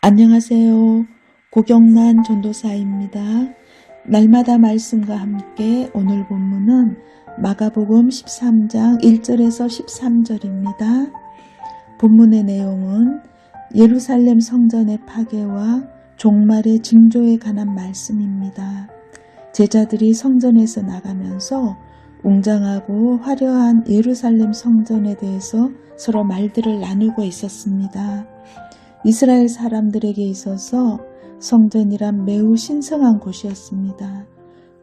안녕하세요. 고경란 전도사입니다. 날마다 말씀과 함께 오늘 본문은 마가복음 13장 1절에서 13절입니다. 본문의 내용은 예루살렘 성전의 파괴와 종말의 징조에 관한 말씀입니다. 제자들이 성전에서 나가면서 웅장하고 화려한 예루살렘 성전에 대해서 서로 말들을 나누고 있었습니다. 이스라엘 사람들에게 있어서 성전이란 매우 신성한 곳이었습니다.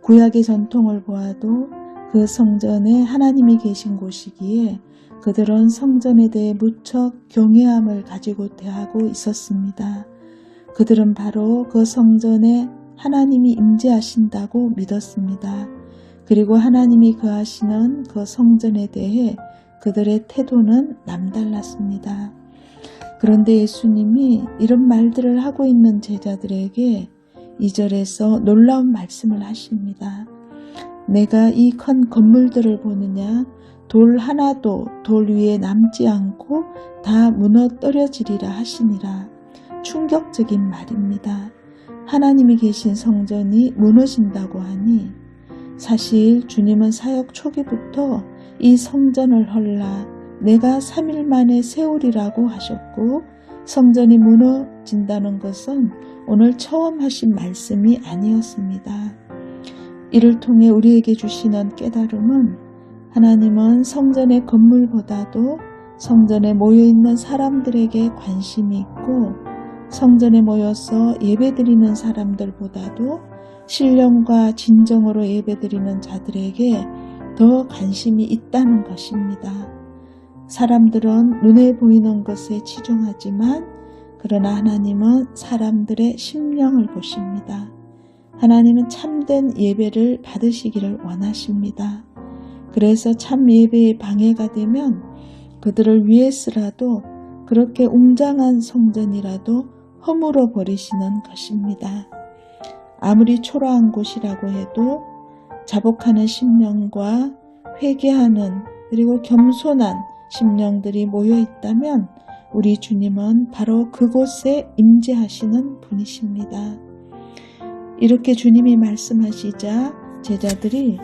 구약의 전통을 보아도 그 성전에 하나님이 계신 곳이기에 그들은 성전에 대해 무척 경외함을 가지고 대하고 있었습니다. 그들은 바로 그 성전에 하나님이 임재하신다고 믿었습니다. 그리고 하나님이 거하시는 그 성전에 대해 그들의 태도는 남달랐습니다. 그런데 예수님이 이런 말들을 하고 있는 제자들에게 2절에서 놀라운 말씀을 하십니다. 내가 이 큰 건물들을 보느냐? 돌 하나도 돌 위에 남지 않고 다 무너뜨려지리라 하시니라. 충격적인 말입니다. 하나님이 계신 성전이 무너진다고 하니 사실 주님은 사역 초기부터 이 성전을 헐라 내가 3일 만에 세우리라고 하셨고 성전이 무너진다는 것은 오늘 처음 하신 말씀이 아니었습니다. 이를 통해 우리에게 주시는 깨달음은 하나님은 성전의 건물보다도 성전에 모여있는 사람들에게 관심이 있고 성전에 모여서 예배드리는 사람들보다도 신령과 진정으로 예배드리는 자들에게 더 관심이 있다는 것입니다. 사람들은 눈에 보이는 것에 치중하지만 그러나 하나님은 사람들의 심령을 보십니다. 하나님은 참된 예배를 받으시기를 원하십니다. 그래서 참 예배에 방해가 되면 그들을 위해서라도 그렇게 웅장한 성전이라도 허물어 버리시는 것입니다. 아무리 초라한 곳이라고 해도 자복하는 심령과 회개하는 그리고 겸손한 심령들이 모여 있다면 우리 주님은 바로 그곳에 임재하시는 분이십니다. 이렇게 주님이 말씀하시자 제자들이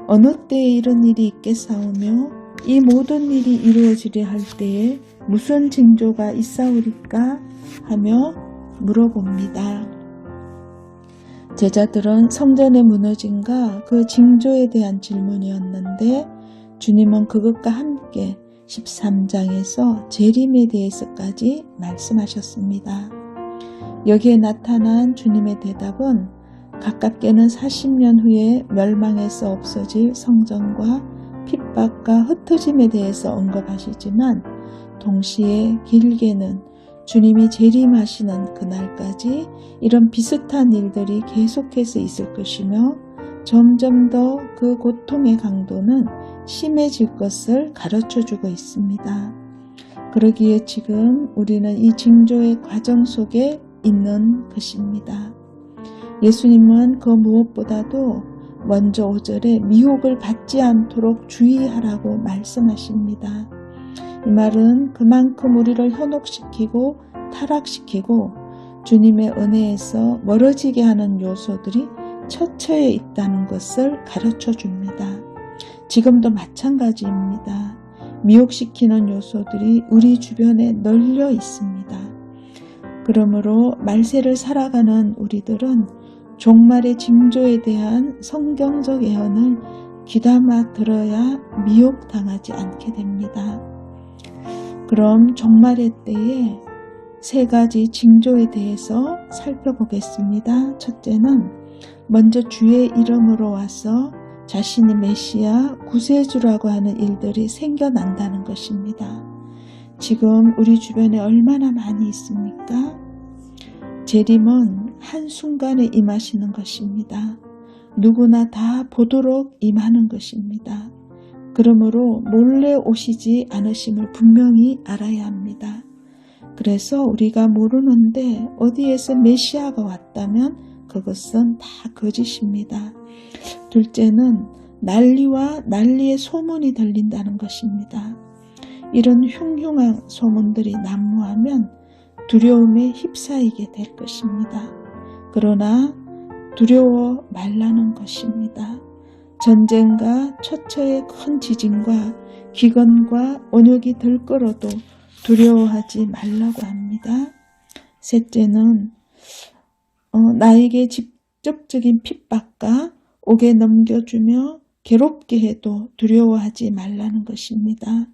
어느 때에 이런 일이 있겠사오며 이 모든 일이 이루어지려 할 때에 무슨 징조가 있사오리까 하며 물어봅니다. 제자들은 성전의 무너짐과 그 징조에 대한 질문이었는데 주님은 그것과 함께 13장에서 재림에 대해서까지 말씀하셨습니다. 여기에 나타난 주님의 대답은 가깝게는 40년 후에 멸망해서 없어질 성전과 핍박과 흩어짐에 대해서 언급하시지만 동시에 길게는 주님이 재림하시는 그날까지 이런 비슷한 일들이 계속해서 있을 것이며 점점 더 그 고통의 강도는 심해질 것을 가르쳐주고 있습니다. 그러기에 지금 우리는 이 징조의 과정 속에 있는 것입니다. 예수님은 그 무엇보다도 먼저 5절에 미혹을 받지 않도록 주의하라고 말씀하십니다. 이 말은 그만큼 우리를 현혹시키고 타락시키고 주님의 은혜에서 멀어지게 하는 요소들이 처처에 있다는 것을 가르쳐 줍니다. 지금도 마찬가지입니다. 미혹시키는 요소들이 우리 주변에 널려 있습니다. 그러므로 말세를 살아가는 우리들은 종말의 징조에 대한 성경적 예언을 귀담아 들어야 미혹당하지 않게 됩니다. 그럼 종말의 때에 세 가지 징조에 대해서 살펴보겠습니다. 첫째는 먼저 주의 이름으로 와서 자신이 메시아 구세주라고 하는 일들이 생겨난다는 것입니다. 지금 우리 주변에 얼마나 많이 있습니까? 재림은 한순간에 임하시는 것입니다. 누구나 다 보도록 임하는 것입니다. 그러므로 몰래 오시지 않으심을 분명히 알아야 합니다. 그래서 우리가 모르는데 어디에서 메시아가 왔다면 그것은 다 거짓입니다. 둘째는 난리와 난리의 소문이 들린다는 것입니다. 이런 흉흉한 소문들이 난무하면 두려움에 휩싸이게 될 것입니다. 그러나 두려워 말라는 것입니다. 전쟁과 처처의 큰 지진과 기근과 온역이 들끓어도 두려워하지 말라고 합니다. 셋째는 나에게 직접적인 핍박과 옥에 넘겨주며 괴롭게 해도 두려워하지 말라는 것입니다.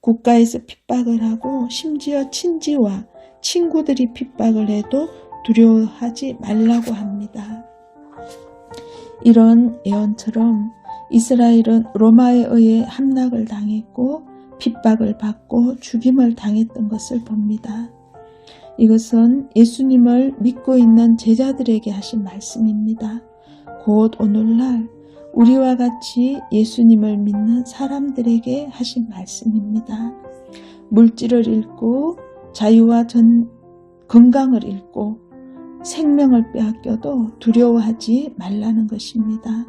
국가에서 핍박을 하고 심지어 친지와 친구들이 핍박을 해도 두려워하지 말라고 합니다. 이런 예언처럼 이스라엘은 로마에 의해 함락을 당했고 핍박을 받고 죽임을 당했던 것을 봅니다. 이것은 예수님을 믿고 있는 제자들에게 하신 말씀입니다. 곧 오늘날 우리와 같이 예수님을 믿는 사람들에게 하신 말씀입니다. 물질을 잃고 자유와 건강을 잃고 생명을 빼앗겨도 두려워하지 말라는 것입니다.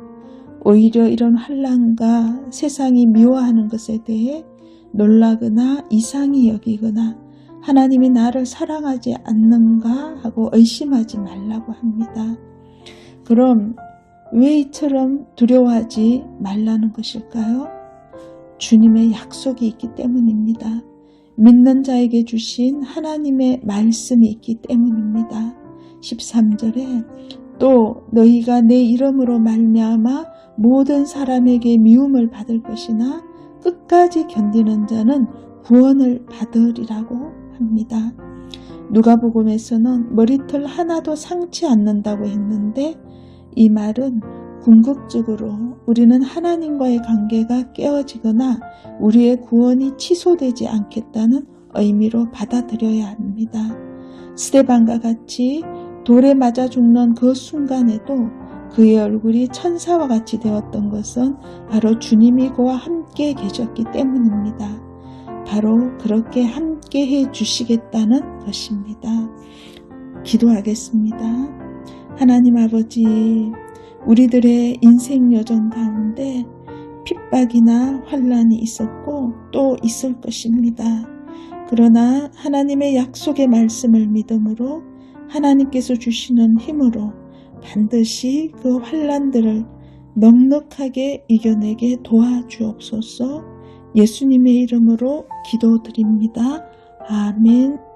오히려 이런 환난과 세상이 미워하는 것에 대해 놀라거나 이상히 여기거나 하나님이 나를 사랑하지 않는가 하고 의심하지 말라고 합니다. 그럼 왜 이처럼 두려워하지 말라는 것일까요? 주님의 약속이 있기 때문입니다. 믿는 자에게 주신 하나님의 말씀이 있기 때문입니다. 13절에 또 너희가 내 이름으로 말미암아 모든 사람에게 미움을 받을 것이나 끝까지 견디는 자는 구원을 받으리라고 합니다. 누가복음에서는 머리털 하나도 상치 않는다고 했는데 이 말은 궁극적으로 우리는 하나님과의 관계가 깨어지거나 우리의 구원이 취소되지 않겠다는 의미로 받아들여야 합니다. 스데반과 같이 돌에 맞아 죽는 그 순간에도 그의 얼굴이 천사와 같이 되었던 것은 바로 주님이 그와 함께 계셨기 때문입니다. 바로 그렇게 함께 해 주시겠다는 것입니다. 기도하겠습니다. 하나님 아버지, 우리들의 인생 여정 가운데 핍박이나 환난이 있었고 또 있을 것입니다. 그러나 하나님의 약속의 말씀을 믿음으로 하나님께서 주시는 힘으로 반드시 그 환난들을 넉넉하게 이겨내게 도와주옵소서. 예수님의 이름으로 기도드립니다. 아멘.